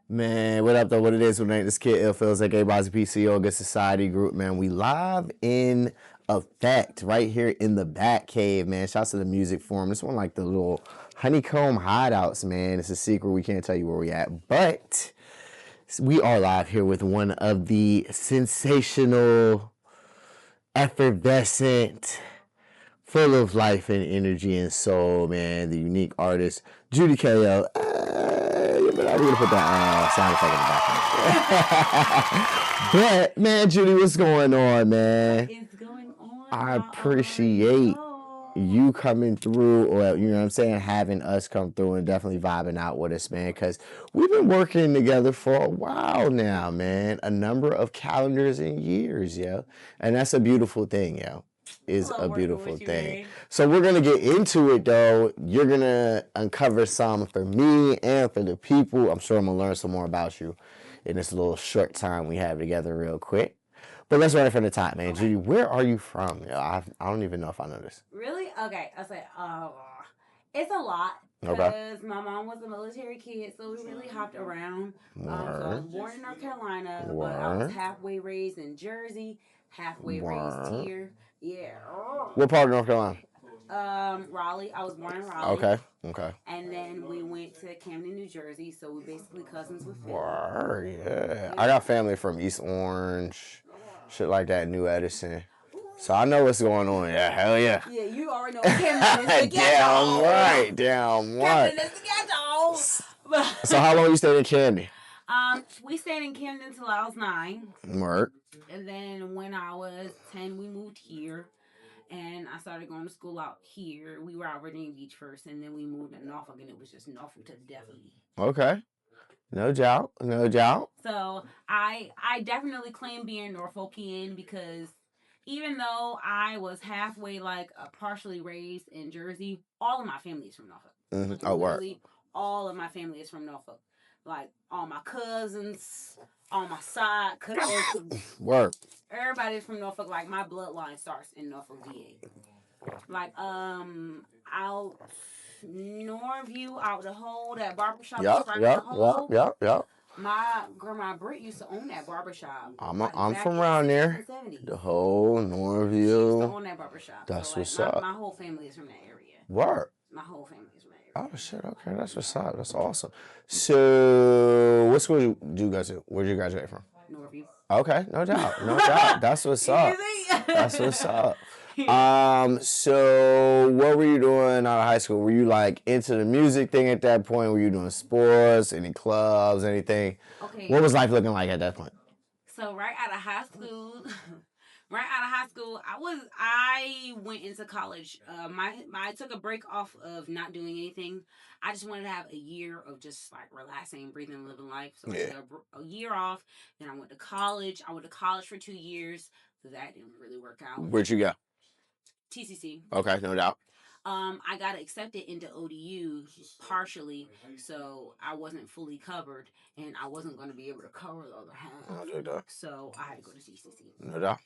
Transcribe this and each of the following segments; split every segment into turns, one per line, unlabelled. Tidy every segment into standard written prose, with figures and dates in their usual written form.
Man, what up though? What it is? What it ain't? This kid ill feels like everybody's PCO Good Society Group, man. We live in effect right here in the Bat Cave, man. Shouts to the music forum. This one like the little honeycomb hideouts, man. It's a secret. We can't tell you where we at, but we are live here with one of the sensational, effervescent, full of life and energy and soul, man. The unique artist, Judi KL. But I'm gonna put that sound effect in the background. But man, Judi, what's going on, man?
What is going on?
I appreciate you coming through, or you know what I'm saying, having us come through and definitely vibing out with us, man. Because we've been working together for a while now, man. A number of calendars and years, yo, and that's a beautiful thing, yo. Is a beautiful thing. So we're gonna get into it though. You're gonna uncover some for me and for the people. I'm sure I'm gonna learn some more about you in this little short time we have together real quick. But let's run it from the top, man. Okay. Judi, where are you from? I don't even know if I know this.
Really? Okay. I say, it's a lot. Because my mom was a military kid, so we really hopped around. So I was born in North Carolina, but I was halfway raised in Jersey, halfway raised here. Yeah.
What part of North Carolina?
Raleigh. I was born in Raleigh.
Okay.
And then we went to Camden, New Jersey, so we're basically cousins with Philly.
Yeah. I got family from East Orange, shit like that, New Edison. So I know what's going on. Yeah, hell yeah.
Yeah, you already know Camden is the ghetto.
Damn right.
Camden is the ghetto.
So how long you stayed in Camden?
We stayed in Camden until I was 9.
Work.
And then when I was 10, we moved here. And I started going to school out here. We were out Virginia Beach first, and then we moved to Norfolk, and it was just Norfolk to death of me.
Okay. No doubt.
So I definitely claim being Norfolkian because even though I was halfway, partially raised in Jersey, all of my family is from Norfolk.
Mm-hmm. Oh, work.
All of my family is from Norfolk. Like, all my cousins, on my side, cousins.
Work.
Everybody's from Norfolk. Like, my bloodline starts in Norfolk, VA. Like, out Norview, out the hole, that barbershop.
Yep.
My grandma Britt used to own that barbershop.
I'm from around there. The whole Norview.
She used to own that barbershop.
That's
so,
what's up.
My whole family is from that area.
Work.
My whole family is from that area.
Oh, shit. Okay, that's what's up. That's awesome. So, what school did you go to? Where did you graduate from?
Norview.
Okay, no doubt. That's what's up. That's what's up. So what were you doing out of high school? Were you like into the music thing at that point? Were you doing sports, any clubs, anything?
Okay.
What was life looking like at that point?
So right out of high school, I went into college. I took a break off of not doing anything. I just wanted to have a year of just like relaxing, breathing, living life. So I took a year off. Then I went to college. I went to college for 2 years. So that didn't really work out.
Where'd you go?
TCC.
Okay, no doubt.
I got accepted into ODU partially, so I wasn't fully covered, and I wasn't going to be able to cover the other half. So I had to go to TCC.
No doubt.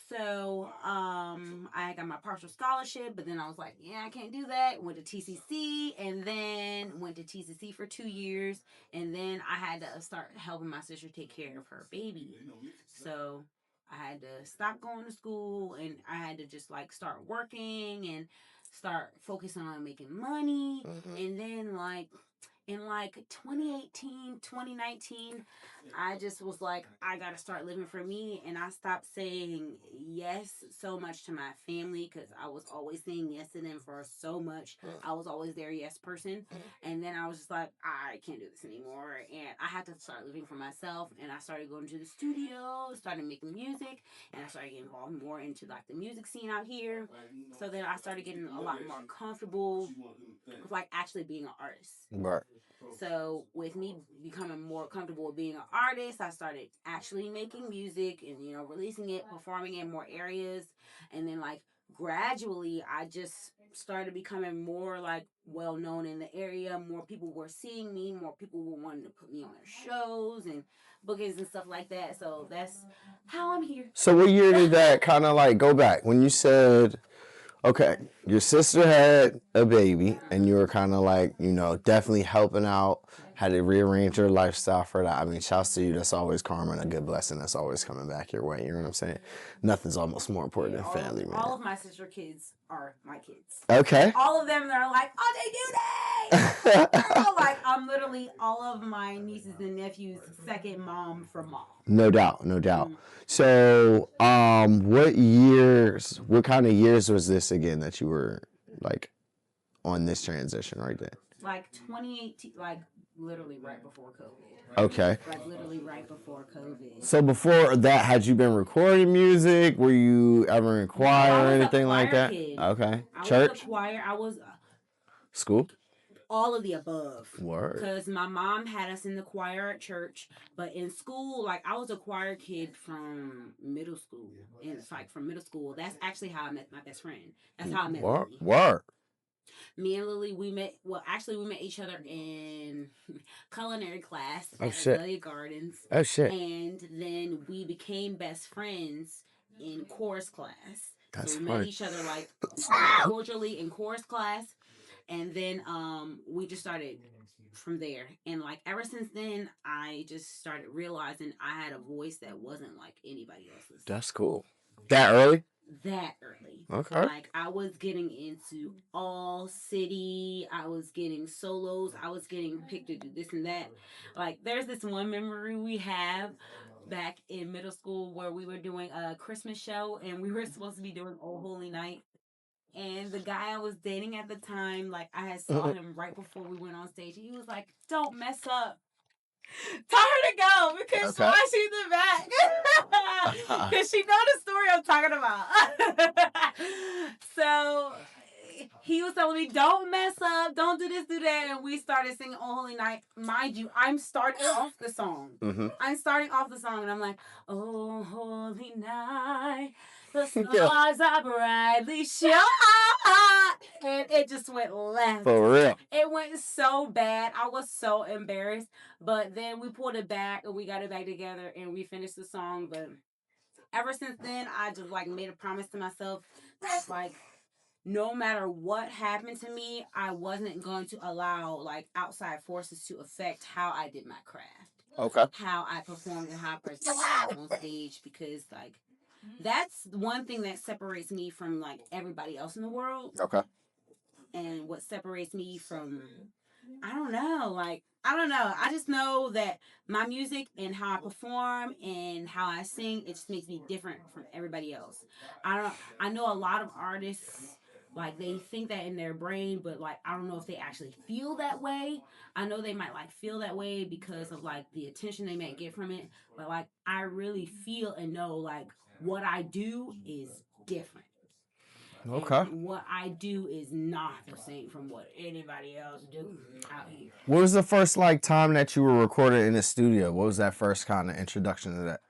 So I got my partial scholarship, but then I was like, yeah, I can't do that. Went to TCC, and then went to TCC for 2 years, and then I had to start helping my sister take care of her baby. So I had to stop going to school, and I had to just like start working and start focusing on making money. Mm-hmm. And then in 2018, 2019, I just was like, I gotta start living for me, and I stopped saying yes so much to my family because I was always saying yes to them for so much. I was always their yes person, and then I was just like, I can't do this anymore, and I had to start living for myself. And I started going to the studio, started making music, and I started getting involved more into like the music scene out here. So then I started getting a lot more comfortable with like actually being an artist.
Right.
So with me becoming more comfortable with being an artist, I started actually making music and, releasing it, performing in more areas. And then like gradually I just started becoming more like well known in the area. More people were seeing me, more people were wanting to put me on their shows and bookings and stuff like that. So that's how I'm here.
So what year did that kind of like go back when you said, okay, your sister had a baby, and you were kind of like, definitely helping out had to rearrange your lifestyle for that. I mean, shouts to you. That's always karma and a good blessing. That's always coming back your way. You know what I'm saying? Nothing's almost more important than family, man.
All of my sister kids are my kids.
Okay.
All of them, they're like, oh, they do that. Like, I'm literally all of my nieces and nephews' second mom from mom.
No doubt, no doubt. So, what kind of years was this again that you were like on this transition right there?
Like 2018, like literally right before COVID.
Okay.
Like literally right before COVID.
So before that, had you been recording music? Were you ever in choir or anything like that?
Kid.
Okay.
Church? Was a choir. I was
school?
All of the above.
Word.
Because my mom had us in the choir at church, but in school, like I was a choir kid from middle school. And it's like from middle school. That's actually how I met my best friend. That's how I met Lily.
Word.
Me and Lily, we met each other in culinary class
at
Azalea Gardens.
Oh shit.
And then we became best friends in chorus class.
That's
so we
funny.
met each other like cordially in chorus class. And then we just started from there. And like ever since then, I just started realizing I had a voice that wasn't like anybody else's.
That's cool. That early?
That early.
Okay.
Like I was getting into all city. I was getting solos. I was getting picked to do this and that. Like there's this one memory we have back in middle school where we were doing a Christmas show and we were supposed to be doing Oh Holy Night. And the guy I was dating at the time, like I had saw him right before we went on stage. He was like, "Don't mess up. Tell her to go because why she's in the back." Because she know the story I'm talking about. So he was telling me, "Don't mess up. Don't do this, do that." And we started singing "Oh Holy Night." Mind you, I'm starting off the song. I'm starting off the song, and I'm like, "Oh Holy Night, the stars are brightly shine," and it just went left.
For real.
It went so bad. I was so embarrassed. But then we pulled it back and we got it back together and we finished the song. But ever since then, I just like made a promise to myself that like no matter what happened to me, I wasn't going to allow like outside forces to affect how I did my craft.
Okay.
How I performed and how I performed on stage, because like that's one thing that separates me from like everybody else in the world.
Okay.
And what separates me from, I don't know. I just know that my music and how I perform and how I sing, it just makes me different from everybody else. I know a lot of artists, like they think that in their brain, but like I don't know if they actually feel that way. I know they might like feel that way because of like the attention they might get from it, but like I really feel and know like what I do is different.
Okay.
And what I do is not the same from what anybody else do out here.
What was the first like time that you were recording in the studio? What was that first kind of introduction to that?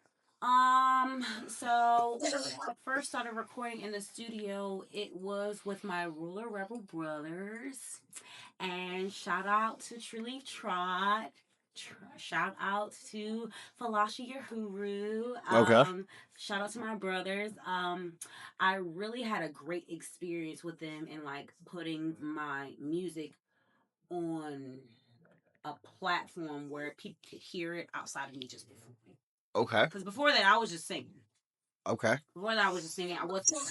So when I first started recording in the studio, it was with my Ruler Rebel brothers. And shout out to Treleaf Trot. Shout out to Falasha Yahuru.
Okay.
Shout out to my brothers. I really had a great experience with them and like putting my music on a platform where people could hear it outside of me just performing.
Okay.
Because before that, I was just singing.
Okay.
Before that, I was just singing. I wasn't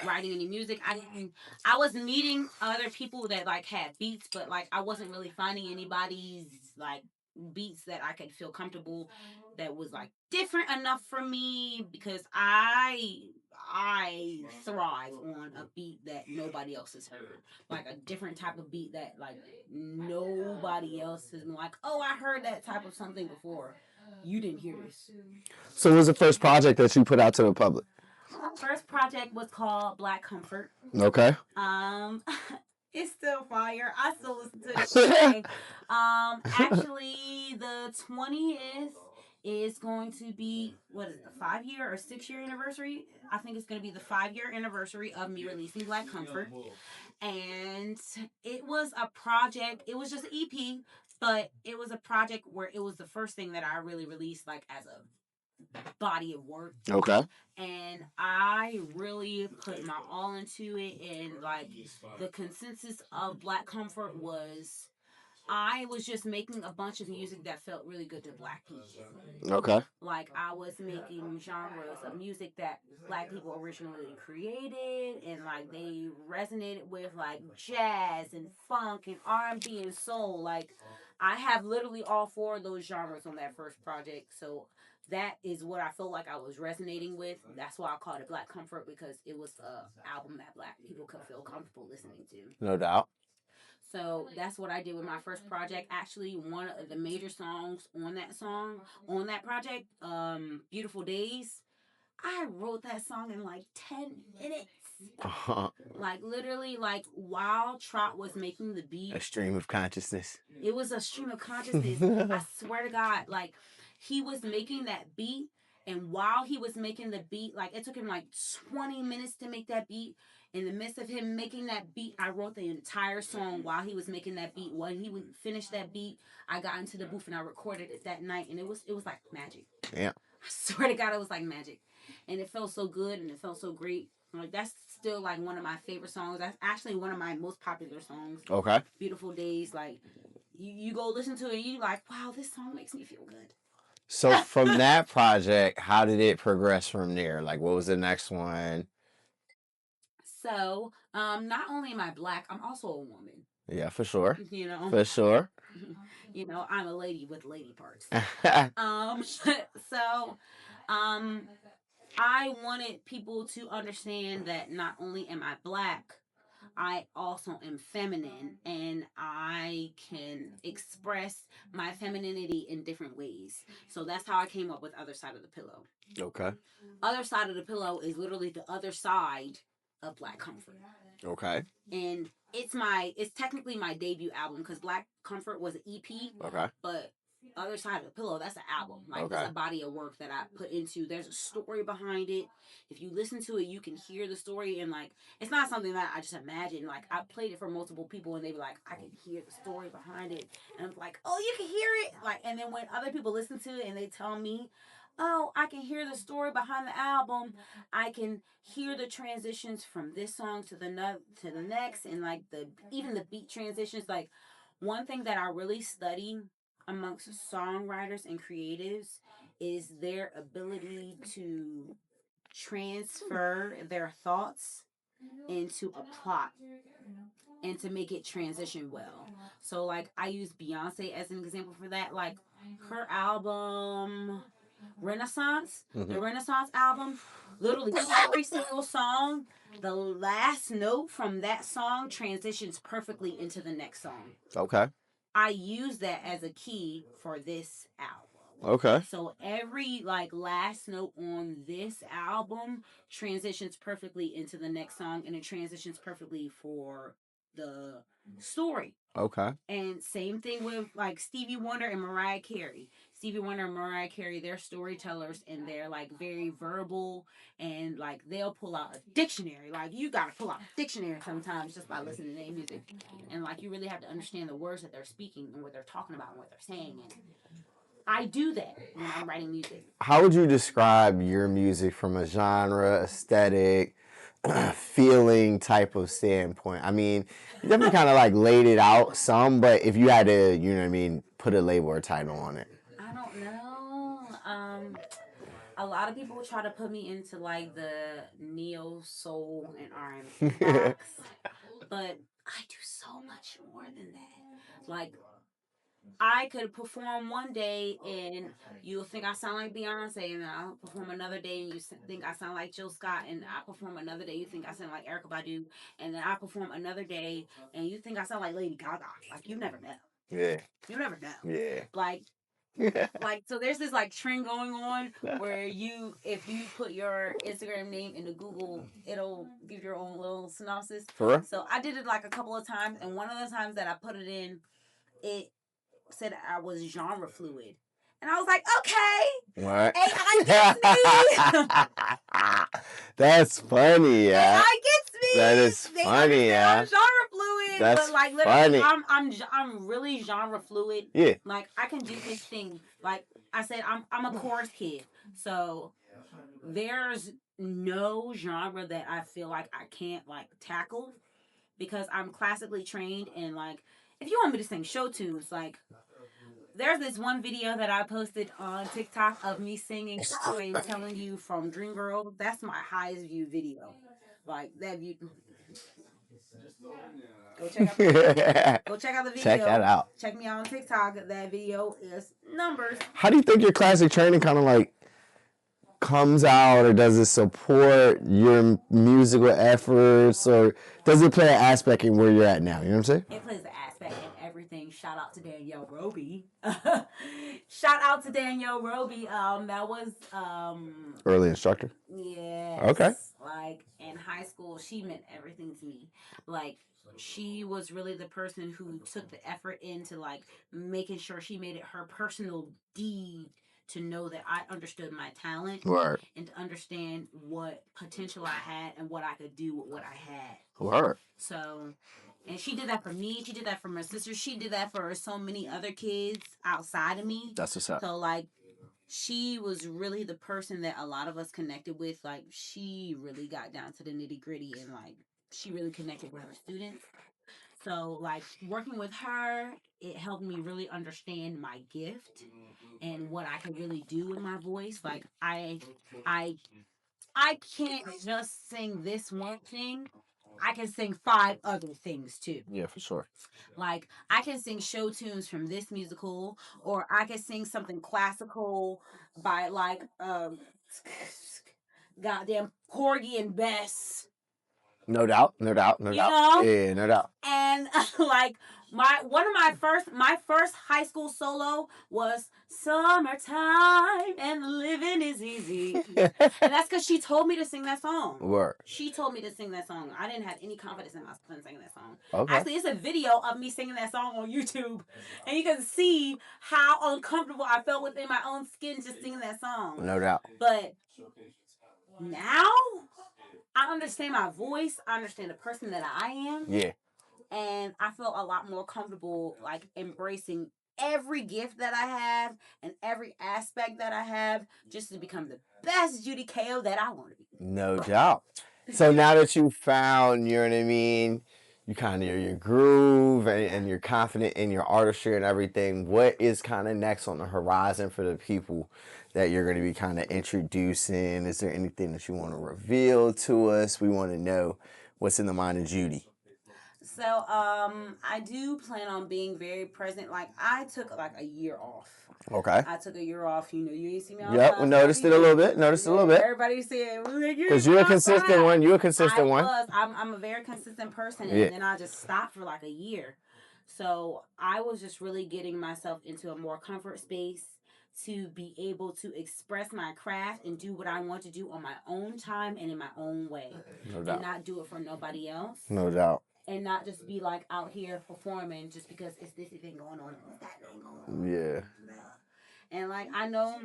writing any music. I was meeting other people that like had beats, but like I wasn't really finding anybody's like beats that I could feel comfortable that was like different enough for me, because I thrive on a beat that nobody else has heard, like a different type of beat that like nobody else has been like, oh, I heard that type of something before. You didn't hear this.
So what was the first project that you put out to the public?
First project was called Black Comfort.
Okay.
It's still fire. I still listen to it today. Actually, the 20th is going to be, what is it, the 5-year or 6-year anniversary? I think it's going to be the 5-year anniversary of me releasing Black Comfort. And it was a project. It was just an EP, but it was a project where it was the first thing that I really released, like, as a body of work.
Okay.
And I really put my all into it, and like the consensus of Black Comfort was I was just making a bunch of music that felt really good to Black people.
Okay.
Like I was making genres of music that Black people originally created, and like they resonated with, like jazz and funk and R&B and soul. Like I have literally all four of those genres on that first project. So that is what I felt like I was resonating with. That's why I called it Black Comfort, because it was a album that Black people could feel comfortable listening to.
No doubt.
So that's what I did with my first project. Actually, one of the major songs on that project, "Beautiful Days," I wrote that song in like 10 minutes. Like literally, like while Trot was making the beat,
A stream of consciousness.
it was a stream of consciousness. I swear to God, like he was making that beat, and while he was making the beat, like it took him like 20 minutes to make that beat. In the midst of him making that beat, I wrote the entire song while he was making that beat. When he would finish that beat, I got into the booth and I recorded it that night, and it was like magic.
Yeah.
I swear to God, it was like magic, and it felt so good and it felt so great. Like that's still like one of my favorite songs. That's actually one of my most popular songs.
Okay.
"Beautiful Days," like you go listen to it and you like, wow, this song makes me feel good.
So from that project, how did it progress from there? Like, what was the next one?
So, not only am I Black, I'm also a woman.
Yeah, for sure.
You know,
For sure.
you know, I'm a lady with lady parts. So, I wanted people to understand that not only am I Black, I also am feminine, and I can express my femininity in different ways. So that's how I came up with Other Side of the Pillow.
Okay.
Other Side of the Pillow is literally the other side of Black Comfort.
Okay.
And it's technically my debut album, because Black Comfort was an EP.
Okay.
But Other Side of the Pillow, that's an album. Like
Okay.
it's a body of work that I put into. There's a story behind it. If you listen to it, you can hear the story, and like it's not something that I just imagine. Like I played it for multiple people, and they were like, I can hear the story behind it, and I'm like, oh, you can hear it. Like, and then when other people listen to it and they tell me, oh, I can hear the story behind the album. I can hear the transitions from this song to the next, and like even the beat transitions. Like one thing that I really study amongst songwriters and creatives is their ability to transfer their thoughts into a plot and to make it transition well. So like I use Beyonce as an example for that. Like her album Renaissance, the Renaissance album, literally every single song, the last note from that song transitions perfectly into the next song.
Okay.
I use that as a key for this album.
Okay.
So every like last note on this album transitions perfectly into the next song, and it transitions perfectly for the story.
Okay.
And same thing with like Stevie Wonder and Mariah Carey. Stevie Wonder and Mariah Carey, they're storytellers, and they're like very verbal, and like they'll pull out a dictionary. Like you gotta pull out a dictionary sometimes just by listening to their music. And like you really have to understand the words that they're speaking and what they're talking about and what they're saying. And I do that when I'm writing music.
How would you describe your music from a genre, aesthetic, feeling type of standpoint? I mean, you definitely kind of like laid it out some, but if you had to, you know what I mean, put a label or title on it.
I don't know. A lot of people try to put me into like the neo soul and R&B box, but I do so much more than that. Like I could perform one day and you'll think I sound like Beyonce, and then I'll perform another day and you think I sound like Jill Scott, and I perform another day you think I sound like Erykah Badu, and then I perform another day and you think I sound like Lady Gaga. Like you never know.
Yeah.
You never know.
Yeah.
Like so there's this like trend going on where if you put your Instagram name into Google, it'll give your own little synopsis.
For real?
So I did it like a couple of times, and one of the times that I put it in, it said I was genre fluid. And I was like, okay.
What?
AI gets
me. That's funny, yeah.
AI gets me.
That is funny, yeah.
I'm genre fluid.
That's
but like literally
funny.
I'm really genre fluid.
Yeah.
Like I can do this thing. Like I said, I'm a chorus kid. So there's no genre that I feel like I can't like tackle, because I'm classically trained, and like if you want me to sing show tunes, like there's this one video that I posted on TikTok of me singing I'm telling you from Dreamgirl. That's my highest view video. Like that view. Go check out the video. Go check out the video.
Check that out.
Check me out on TikTok. That video is numbers.
How do you think your classic training kind of like comes out, or does it support your musical efforts, or does it play an aspect in where you're at now? You know what I'm saying?
It plays an aspect in everything. Shout out to Danielle Roby. Shout out to Danielle Roby. That was
Early instructor.
Yeah.
Okay.
Like in high school, she meant everything to me. Like she was really the person who took the effort into like making sure she made it her personal deed to know that I understood my talent,
Right.
And to understand what potential I had and what I could do with what I had.
Right.
So, and she did that for me. She did that for my sister. She did that for so many other kids outside of me.
That's what's up.
So like, she was really the person that a lot of us connected with. Like, she really got down to the nitty gritty and like, she really connected with her students. So, like, working with her, it helped me really understand my gift and what I can really do with my voice. Like, I can't just sing this one thing. I can sing 5 other things too.
Yeah, for sure.
Like, I can sing show tunes from this musical, or I can sing something classical by like goddamn Porgy and Bess.
No doubt, no doubt, no doubt.
Know?
Yeah, no doubt.
And like my first high school solo was "Summertime and Living Is Easy," and that's because she told me to sing that song.
Word.
She told me to sing that song. I didn't have any confidence in myself in singing that song.
Okay.
Actually, it's a video of me singing that song on YouTube, and you can see how uncomfortable I felt within my own skin just singing that song.
No doubt.
But now I understand my voice. I understand the person that I am.
Yeah.
And I feel a lot more comfortable, like, embracing every gift that I have and every aspect that I have just to become the best Judi KO that I want to be.
No doubt. So now that you found, you know what I mean, you kind of your groove and you're confident in your artistry and everything, what is kind of next on the horizon for the people that you're going to be kind of introducing? Is there anything that you want to reveal to us? We want to know what's in the mind of Judi.
So, I do plan on being very present. Like, I took like a year off.
Okay.
I took a year off. You know, you ain't see me.
Yep, we noticed it a little bit.
Everybody said,
because you're a consistent one. You're a consistent one.
I'm a very consistent person, and then I just stopped for like a year. So I was just really getting myself into a more comfort space to be able to express my craft and do what I want to do on my own time and in my own way.
No doubt.
And not do it for nobody else.
No doubt.
And not just be like out here performing just because it's this thing going on and that thing going on.
Yeah.
And like I know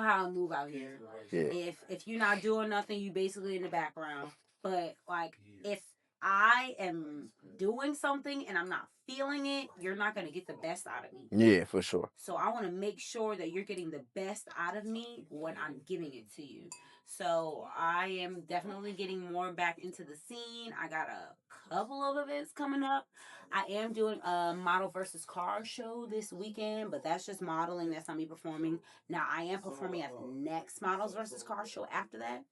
how to move out here.
Yeah.
If you're not doing nothing, you basically in the background. But like if I am doing something and I'm not feeling it, you're not going to get the best out of me.
Yeah, for sure.
So I want to make sure that you're getting the best out of me when I'm giving it to you. So I am definitely getting more back into the scene. I got a couple of events coming up. I am doing a model versus car show this weekend, but that's just modeling. That's not me performing. Now I am performing at the next models versus car show after that.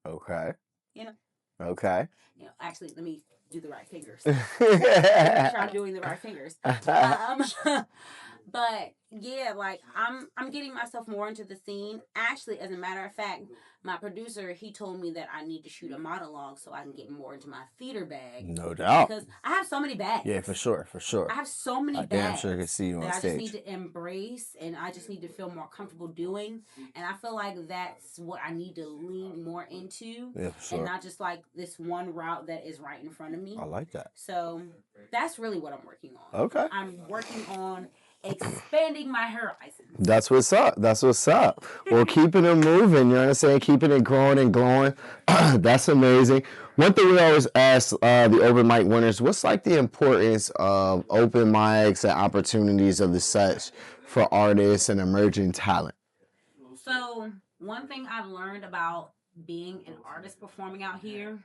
Okay.
You know.
Okay.
You know, actually, let me do the right fingers. Make sure I'm doing the right fingers. But yeah, like I'm getting myself more into the scene. Actually, as a matter of fact, my producer, he told me that I need to shoot a monologue so I can get more into my theater bag.
No doubt.
Because I have so many bags.
Yeah, for sure, for sure.
I have so many bags.
Damn sure I can see you on
that
stage.
I just need to embrace and I just need to feel more comfortable doing. And I feel like that's what I need to lean more into.
Yeah, for sure.
And not just like this one route that is right in front of me.
I like that.
So that's really what I'm working on.
Okay.
I'm working on expanding my horizons.
That's what's up. That's what's up. Well, keeping it moving, you know what I'm saying? Keeping it growing and glowing. That's amazing. One thing we always ask the open mic winners, what's like the importance of open mics and opportunities of the such for artists and emerging talent?
So one thing I've learned about being an artist performing out here,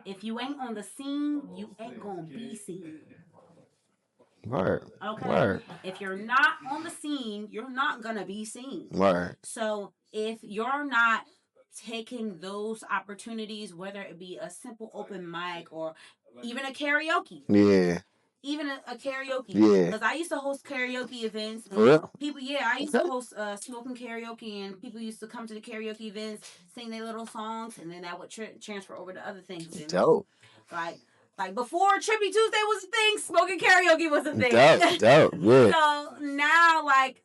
if you ain't on the scene, you ain't gonna be seen.
Word.
Okay.
Word.
If you're not on the scene, you're not gonna be seen.
Word.
So if you're not taking those opportunities, whether it be a simple open mic or even a karaoke.
Yeah.
Even a karaoke.
Yeah.
Because I used to host karaoke events.
For real?
People, I used to host smoking karaoke, and people used to come to the karaoke events, sing their little songs, and then that would transfer over to other things. And
dope.
Like before Trippy Tuesday was a thing, smoking karaoke was a thing.
Dope. Good.
So now, like,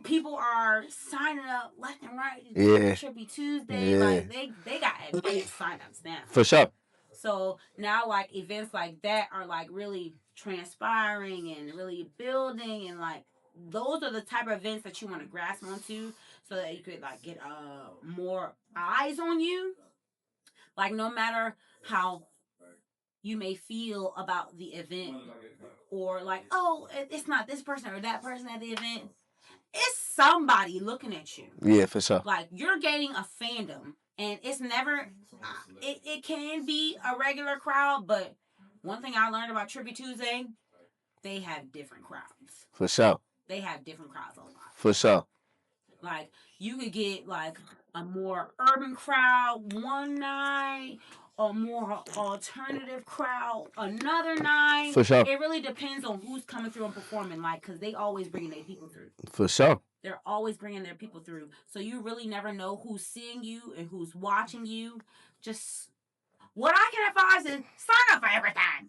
people are signing up left and right.
Yeah.
Trippy Tuesday. Yeah. Like, they got advanced sign-ups now.
For sure.
So now, like, events like that are, like, really transpiring and really building, and, like, those are the type of events that you want to grasp onto so that you could, like, get more eyes on you. Like, no matter how you may feel about the event, or, like, oh, it's not this person or that person at the event. It's somebody looking at you.
Yeah, for sure.
Like, you're gaining a fandom. And it's never, it can be a regular crowd, but one thing I learned about Trippy Tuesday, they have different crowds.
For sure.
They have different crowds a lot.
For sure.
Like, you could get, like, a more urban crowd one night, a more alternative crowd another night.
For sure.
It really depends on who's coming through and performing, like, because they always bring their people through.
For sure.
They're always bringing their people through. So you really never know who's seeing you and who's watching you. Just, what I can advise is sign up for everything.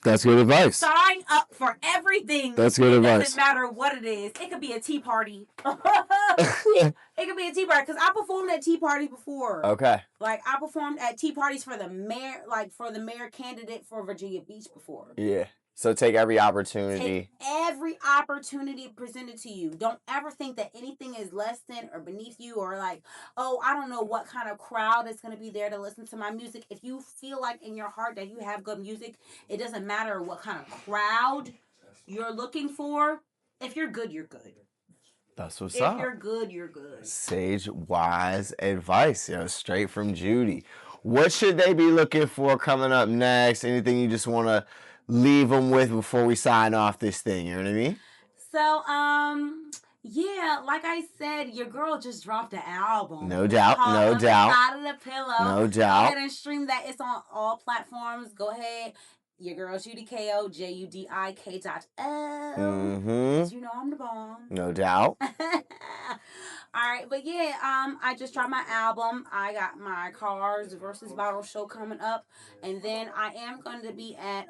That's good advice.
Sign up for everything.
That's good advice.
It doesn't matter what it is. It could be a tea party. It could be a tea party. Because I performed at tea parties before.
Okay.
Like, I performed at tea parties for the mayor, like, for the mayor candidate for Virginia Beach before.
Yeah. So take every opportunity.
Take every opportunity presented to you. Don't ever think that anything is less than or beneath you, or like, oh, I don't know what kind of crowd is going to be there to listen to my music. If you feel like in your heart that you have good music, it doesn't matter what kind of crowd you're looking for. If you're good, you're good.
That's what's up.
If you're good, you're good.
Sage, wise advice, straight from Judi. What should they be looking for coming up next? Anything you just want to leave them with before we sign off this thing, you know what I mean?
So, yeah, like I said, your girl just dropped an album.
No doubt.
Side of the Pillow.
No doubt.
Go ahead and stream that. It's on all platforms. Go ahead. Your girl, Judi K.O., JUDIK.O.
Mm-hmm.
You know I'm the bomb.
No doubt.
All right, but yeah, I just dropped my album. I got my Cars versus Bottle show coming up, and then I am going to be at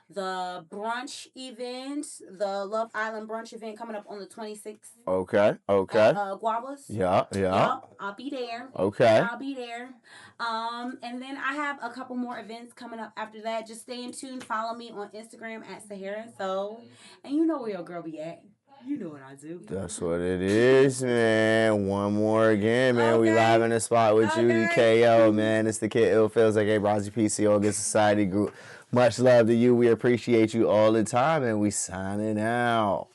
the brunch event, the Love Island brunch event coming up on the 26th.
Okay.
At Guavas.
Yeah.
I'll be there.
Okay.
I'll be there. And then I have a couple more events coming up after that. Just stay in tune. Follow me on Instagram at Sahara and Soul. And you know where your girl be at. You know what I do.
That's what it is, man. One more again, man. Okay. We live in the spot with Judi K.O., man. It's the Kid Ill Feels Like a Brazi PCO Good Society Group. Much love to you. We appreciate you all the time, and we signing out.